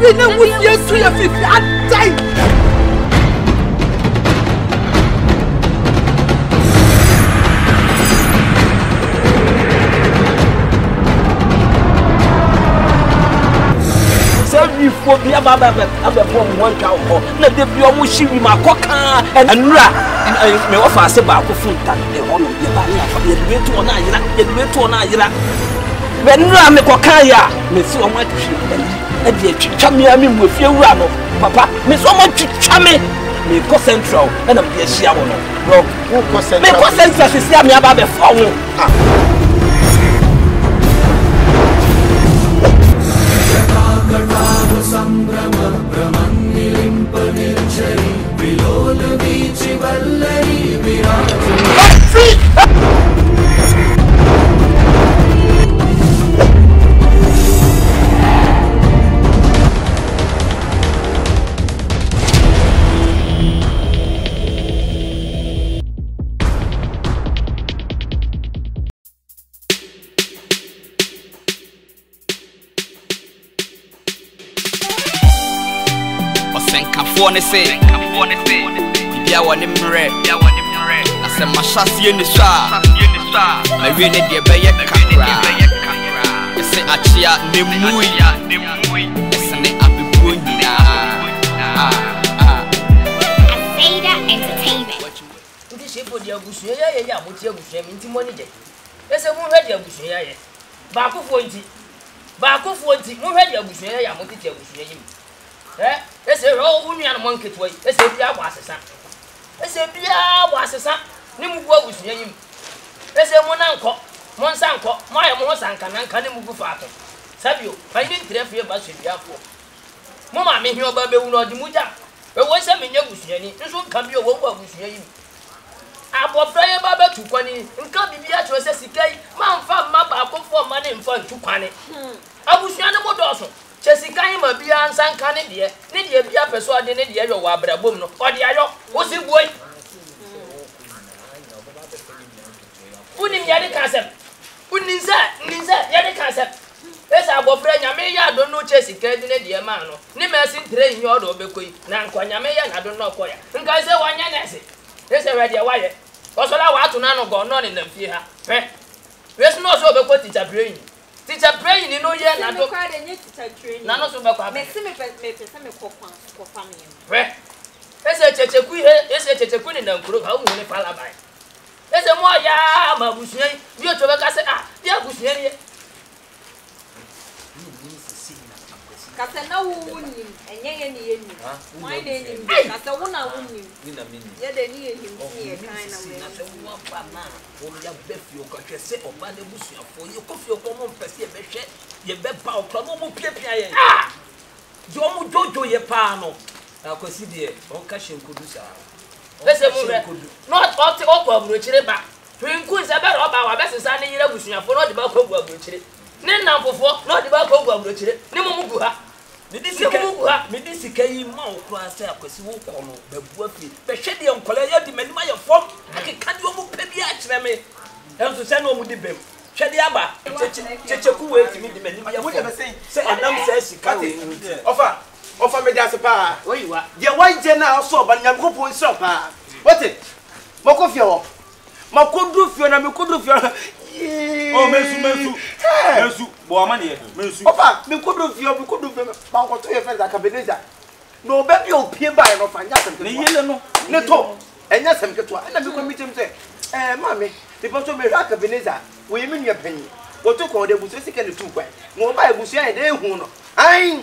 we na wusie su ya fifi atai. For be about one cow, let the be almost she be my cock and rat. May offer say back of food that they want to be about the way to an eye, the way to an eye. When Ram Cockaya, Miss so much and the chummy, I mean, with you, Rano, Papa, Miss so much chummy, may go central and a be a shower. No, may go central to see me about the phone. Sambrama Brahmanilimpa Nirchari Vilola Vichi Vallari Virati Wanna say, yeah, one in red, I said, my chassis in the star. I really did be a camera. I say, Achia, Nimui, it's an Abibu. Ada Entertainment. This is for the Abusia, what you have into money. There's a woman ready Abusia. Baku 40. Baku 40, who ready Abusia, I want to tell you. Let's say, oh, only a monkey way. Let's say, Bia was a son. Let's say, Bia was a son. Nimu was him. Let's say, Monsanko, my Monsanka, and Canimu Fato. Sabio, I didn't tell you about Shibia. Mamma, me here about the Muja. But what's a million with Jenny? This won't come your work with him. I bought Friar Baba to Quani, and come be at your Sessica, Mount Fab Map, for money and fun to Quani. I was Yanamo Dawson. Jessica, my beer and San Canada, need you be a persuaded in the area of Abrabum, or the Ayo, what's it boy? Put in Yadi Concept. Put in that, Yadi Concept. Yes, I will pray. I don't know Jessica, the man. Nimmers in train your Obequi, Nanquanyamea, I don't know Koya. And guys, I want Yancy. There's already a wire. Also, I want to none go on in the fear. There's no so about what it's a brain. Teacher praying, you know, yeah, not quite a teacher training. None of them make some for family. There's a Chechequi, there's a Chechequin in the group, how many palabai. There's a more ya, Mabusian, you to a say, ah, dear Busian. Casana won him, and Yanny, my name is Casana won him. Yet they need him here, kind of only a beth you can say or buy the bush for you coffee your common person, your bed power, club, Pia. Ah! Jomo Jojo, your pano. I could see the Ocassion could do so. Let's say, not all the awkward, which is back. To increase about our best son in Yabusia for not the back of which Nen number 4, not the back of which is Nimuguha. This is a more class, because you won't call the worthy. The shady on Collier, the many of form. I can't do a baby actually. Else to send over the baby. Shady Abba, Chechaku, to me, the many of say, and says she can't offer me that's a pa. Where you are? Your white general also, but you're going to stop. What it? Mokofio. Makudu Fiona, Makudu Fiona. Oh, Mesu, Boamani, Mesu. Papa, me could do your good Banco to your friends like a Veneza. No, baby, you'll pay by no fine. No, and yes, I'm good to and I'm going to meet him. Eh, Mammy, the bottom may rack a Veneza. We mean your penny. What to call the Bussic and the 2 way. No, by Bussia, they who I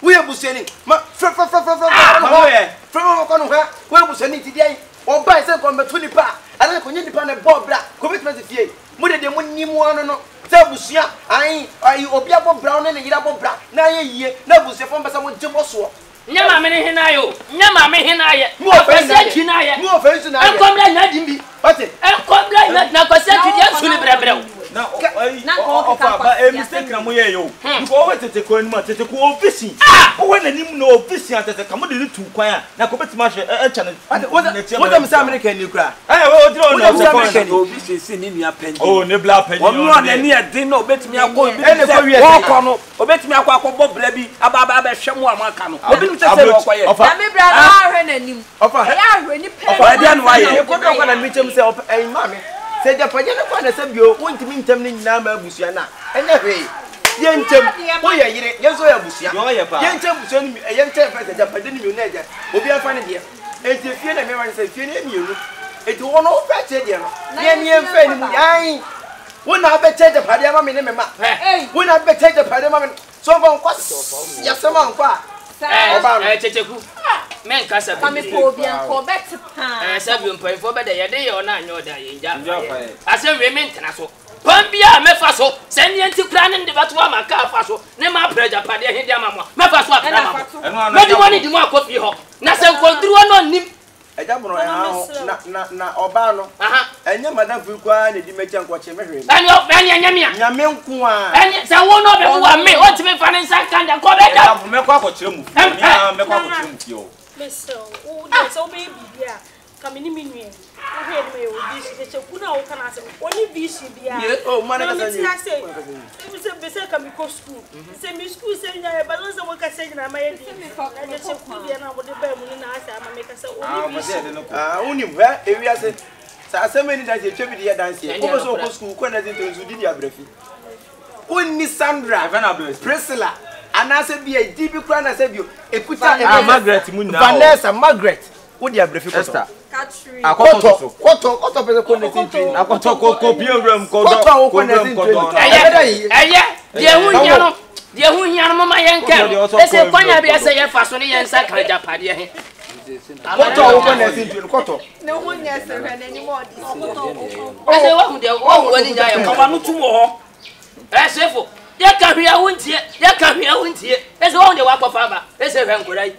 we are Bussini. From where was any today? Or buy some from the 20 pa. I don't know if you Bob Black, commitment of ye. Mother, they wouldn't need one. Busia, I Obiabo Brown and Yabo Black. Now, ye never say from someone to Boswo. Yama Hinayo, Yama Hinaya, more offense, I'm come like Nadimbi. But I'm come like Nakasaki, na ofa ba mistake na mo ye yo because we tete ko ni ma tete ko ofisi o we na nim na ofisi atete ka mo de tu kwan a na ko betima hwe e chane what am say America ni kura we o diro na America ni ofisi si ni nua penji oh ne bla penji o mo na ni edin na obetimi akọ bi wo kọ no obetimi akọ bla bi aba hwe mo amaka no obi ni tete wo kọ ye na me bra na ahwe na nim ofa ya ahwe ni pe ofa dia no aye ko do kwa na mi chem say eh mami say ja paje na kwa na say bio wontimi ntem ni nyina ma abusua na enye hwe ye ntem wo ye yire ye so ya busua ye ntem busua ni ye ntem fa ja paje ni mi na ja obi afa ne de enti fie na me wan say fie na mienu enti wo no fa che de no ye ni emfa ni mu yan wo na be che ja paje ma me ne me ma wo na be che ja paje ma me so bon kwa ya sema kwa checheku men kasa be kame ko bi an ko bet pa sabi mpai fo be de ye de yo na anyo da ye nja asem we men tena so pambia me fa so se ni enti kra ne de bato amaka fa so ne ma preja pade he de amamo me fa so akra ma me di woni di mo akofi ho na se nkodruo no nim eja bro na oba no enya madam fi kwa ne di mecha nkwache mehwe ani anyamia nyame nku a ani se wo no be wa me o ti me fa ne nsa kanda ko be da me kwa akochire mu me kwa akochire mu ti o Mister, o de so baby bia. Kamini minue. O he me o di se kuna o kana se. Oni bishi bia. Oh man ka say. Se be se kam ko school. Se mi school se nya e balance mo ka se na ma ye di. Na je ku bia na mo de ba mu ni na asa ma me ka se oni bishi. Oni mwa e wi ase. Sa aseme ni da se twa bi de dance e. Ko be so ko school ko na de to di abrafi. Oni Sandra, Priscilla. Anase bia di bi kura na se bio ekuta Margaret Munna Vanessa Margaret wo di abrefi ko Esther Catherine koto pese ko ne tin akoto ko biewram ko do koto ko ne tin eye de hu nya no mama yenke ese kwanya bia se ye fa so ne yensa kan japade he koto ko ne tin koto ne hu nya se hwe ne ni mo di ese wa hu de wo woni nya ye kaba no tumo ho sefo ya ka hwia wuntie ese wo de wakɔfa ba ese hwɛ nkorai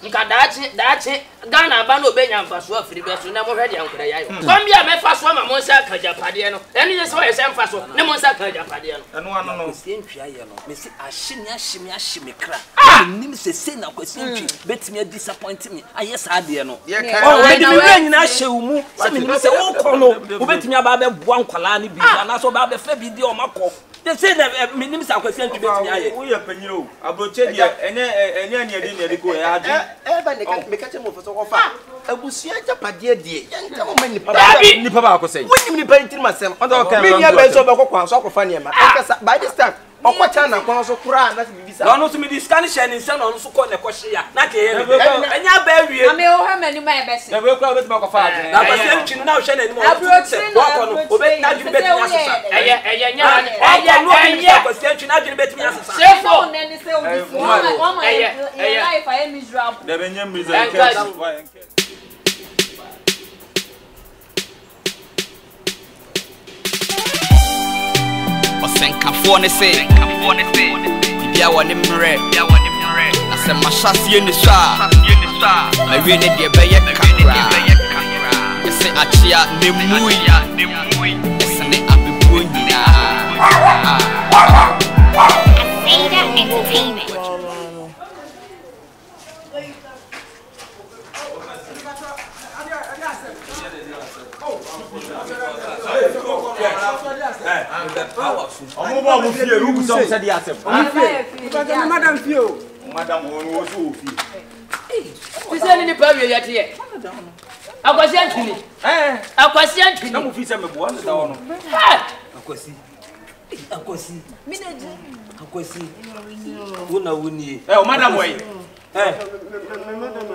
nka daachi Ghana ba no benya mfaso afiri be so na mo hwɛ de nkorai ayo kwambia me fa so ma mo nsa ka japade no ɛne je se wo yɛ mfa so ne mo nsa ka japade no ɛno ano no se ntwa ye no me se ahimi kra nim se se na kwasi ntwi betimi disappoint me aye saa de no o we di me nyina hye wo mu se me nim se wo kɔ no wo betimi aba be boa nkwala ne bi na so ba be fa bi di o makɔ they say that minim sa kwasi ntwi betimi aye wo ye panyi o abroche de ene ne de ko ya adu ba ne ka me ka che mo fo so ko fa abusua japade de yenka mo mani nipa ba ko sei wonim nipa ntim asem me nia ba so be ko kwan so akofa ne ma by this time okwacha na kwan so kura na bibisa no so me di scan share ni se no so ko ne ko hye ya na ke ye enya ba awie ame o ha mani ma e be se na we kwa betima ko fa ade na kwasi ntwi na hye na ni mo wo ko no obet na dwun betimi asesa eye nya kwasi ntwi na dwun betimi asesa sefo ne ni se o di o ma life I am miserable da benya miserable Osenkafo ne se bia woni mre na se mahyase ni swa na wie ne de be ye kakra ese achia ne mui ese ne abibu nyina Asada Entertainment. Omo fie ruku so se dia asem madam fie o madam wo so ofie tise ni pa wie yate ye akwasi antwini akwasi antwini na mo fi se me bo na da wono akwasi mineji akwasi wona woni o madam wey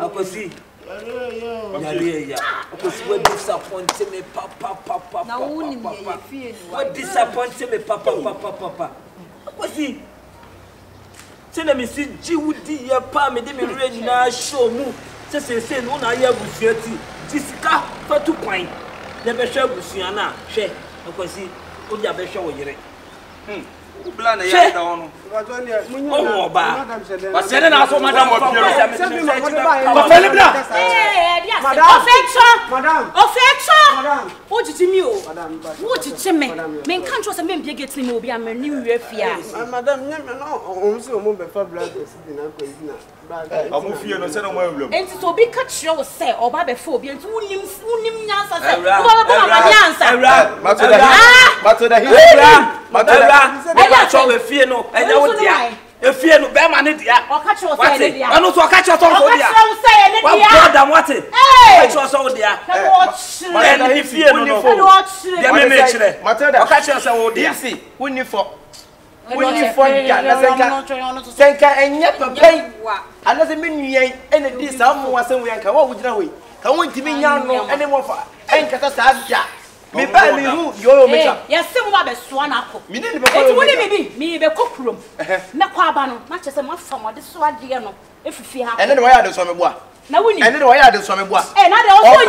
akwasi yale ya akwasi we disappoint me papa na woni me ye fie ni we disappoint me papa akwasi sene me si jiwudi ye pa me de me re nyina show mu se no na ya busuati ti sika fatu kwan na be hwe busua na hwe akwasi o dia be hwe wo yire bla na ya da wono oba wasene na so madam wa ofie fele bla Madam. O jiji mi o. O jiji me. Me nkan tro se me mbie gate ni me obi am ni wi afia. Madam, no, o se o mo be fa black president na ko izina. Amu fie no se no mo awlom. Enti so obi ka kire wo se oba be fa obi enti unim nyansa se. Oba ba nyansa. Matoda hi. Matoda cho we fie no. Enya wo dia. Efie no be ma ne dia. O ka kire wo se ne dia. Anu so o ka kire so wo dia. O ka kire wo se ne dia. Wa da mwate. O ka kire so wo dia. Matoda hi fie no no. Dia me kire. Matoda. O ka kire so wo dia. Isi, unifo. Unifo ya na senka enye papai. Ana se menuen ene di sa mo asem we anka wo wugina we. Ka won timi nya no ene mo fa. Enkata sa da. Me ba mi hu yo mecha. Yese mo ba be so na akọ. Mi ne be ko. Eti woni mi bi, mi be kokrom. Me kwa aba no, na chese mo fa mo de so ade no. Efifi ha. Ene de wo ya de so me boa. Na woni. Ene de wo ya de so me boa. Na de o so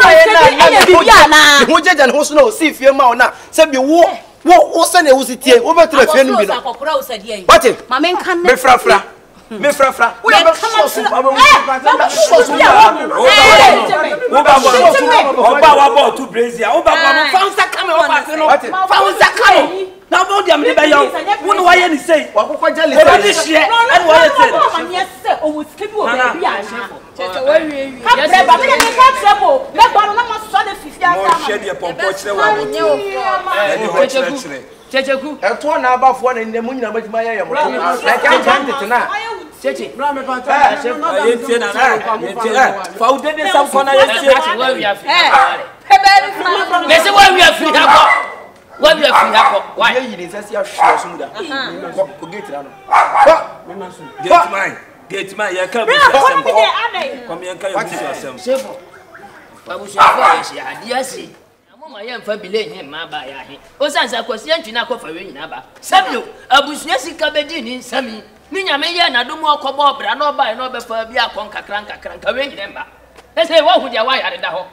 nya bibi ana. Ho jeje ne ho so na o si fie ma o na. Se bi wo se na wo si tie. Wo be tra fie no bi no. What? Ma men kan me frafra. Me frafra. Wo ya be so so ba mo. Oba wa bo to Brazil. Oba mo fansa kame oba se no. Fansa kame. Na bo dia me be yo. Wo no wa ye ni sei. Wa kokko jale. Oba ni hie. And wa ye sei. Ma nye se o wo skibi o be bi a shefo. Tete wa wi. Ka bre ba me dey ka trebo. Me gba no na mo so de fifi asa ma. Mo hie de pompo kire wa mo. Eni ho kire. Checheku. Eto na abafo na ndem nyina batima ye mo. Na ka kan tete na. Cheche. Bra me pa ta. Ye tie na na. Ye tie. Fa u de sam kona ye tie. Wa wi afi. Hebeli funa. Me se wa wi afi ha ko. Wa wi afi ha ko. Wa ye yi ni sasi ahwe so mu da. Ko gate ra no. Gate man ye ka bu sam ko. Kom ye ka ye bu sam. Chefo. Wa bu chefo ye shi adi asi. Ma ye mfa bile hin ma ba ya hin o sansa kwasi antwina akọfa we nyina ba sabio abusuya sika bedi ni sami ni nyame ye na dum okobo obra na oba na obefa bi akon kakran ka we nyina mba ese wo hu dia wa yare da ho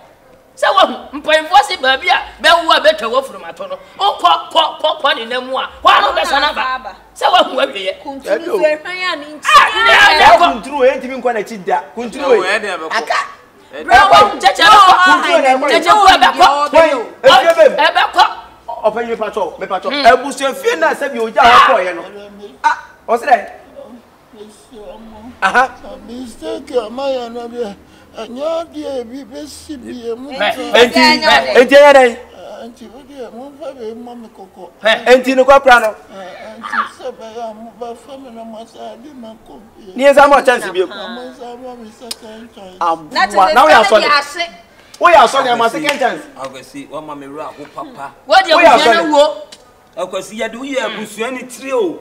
se wo hu mpanfo si ba bi a be wo betwa wo furu mato no okọ ni namu a wa no be sana ba se wo hu awie ye kunturu se hwan ya ni nti ya kunturu e ntimi nkwa na chida kunturu e aka bravo cheche wo ebeko open me patrol ebusu fie na se bi oja ho ko ye no ah o se dey aha mistake amaya na bi anya die bi be si bi mu enti ya dey enti o die mo fa be mo me koko enti no kwa pra no enti se be ya mo ba fa me na masa di ma ko bi ni eza mo chance bi mo sa mo mi second chance now we are sorry we are sorry my second chance agwesi wa ma me ru aho papa wo de busua na wo akwesi ye de wo ye abusua ni tire o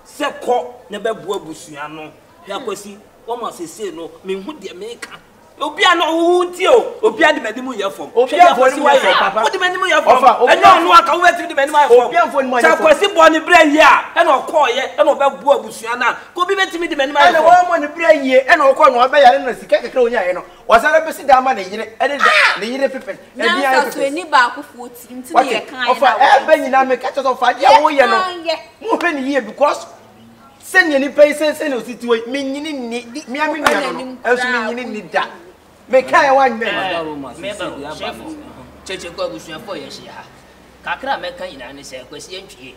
se ko ne be bu abusua no ya akwesi wo ma sese no me hu de me ka obi a no hu ti o obi a de medimu ye fom obi a fo ni mo ye papa wo de medimu ye fom enyo no aka wo ti de medimu ye fom obi a fo ni mo ye fom akwesi bo ni bra ye a e na okọ ye e na obe bu abusua na ko bi betimi de medimu ye fom e na wo mo ni bra ye e na okọ no obe yare na sika kekere onya ye no wasara be si da ma na yire e de ne yire pepe e bi ya pepe so eni ba akofo ti ntimi ye kan ofa e be nyina me ka cho fa ye wo ye no mo pe ni ye because senya ni pay sense no situe me nyini ni mi ami nua no enso me nyini ni da me kai wan me chef cheche ko abusua fo ye shi ha kakra me kan ina ne se kwasi entwie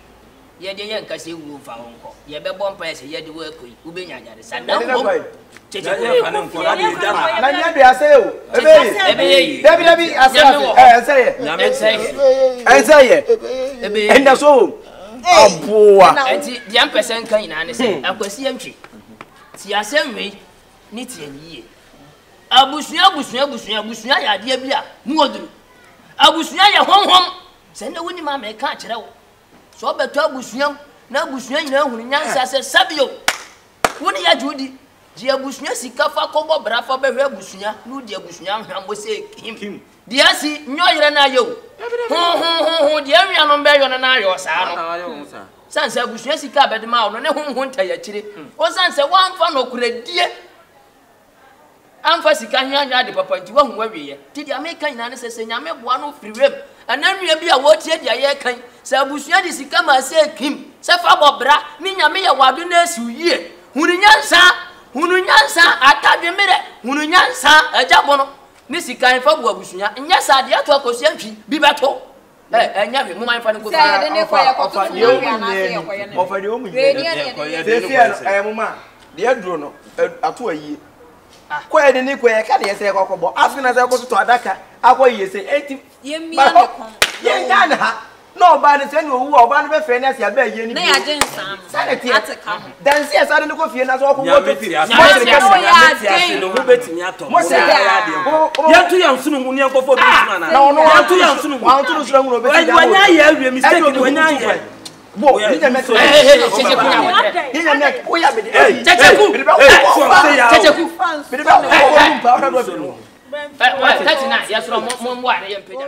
ye de ye nkase wu fa wonko ye be bompa ye se ye de wo akoi u be nyanyare sada wo cheche ko fa ne nkora de da na nya de ase o ebe dabi ase ebe enda so aboa enti dia mpese kan ina ne se akwasi entwie ti asemwe ni ti aniye abusua ya de bia mu oduru abusua ya honhom se na woni ma me ka kire wo so beto abusua na abusua nyina hunu nyansa se sabio woni ya judi ji abusua sika fa kobo brafa behwe abusua nu di abusua hwambo se kim dia si nyoyere na ayo ho dia nwa no be yo na ayo sa no sanse abusua sika bedema wo no ne honhom ta ya kire o sanse wanfa no kuradie amfa sika hia de papa nti wahu wawie ti dia me kan ina ne sese nyame boa no friwem ananua bi a wotie dia ye kan sa abusua di sika ma se kim se fa bobra ni nyame ye wado na asiu yie hunu nyansa atadwe mere hunu nyansa ajabo no ni sika fa bu abusunya nya sade ato akosi antwi bi beto enya hwe mo man fa no ko ya de ne ko ya ko to no ya na se ya ko ya ne ofa de o mu de fia mo ma de aduro no ato ayi ko ya de ne ko ya ka de se ko bo afina se ko to adaka akoyi se enti ye mi ane kon ye ngana ha no ba ne se ni owu oba ne be fe na se aba ye ni na ya je nsam saneti ateka dan se asa ne ko fie na so ko ya betiri ase no hu betimi ato mo se ya de ya tu ya nsunu hu ni enkofo bi nsunu na ya tu ya nsunu hu wa nsunu sura hu no be ya wanya ya awie mistake ni wanya ya bo ni je me cheche ku ya wote ni je me ko ya be de cheche ku cheche ku be de ba ko mpa ora do bi no 39 ya sura mo mo wa na ye mpeja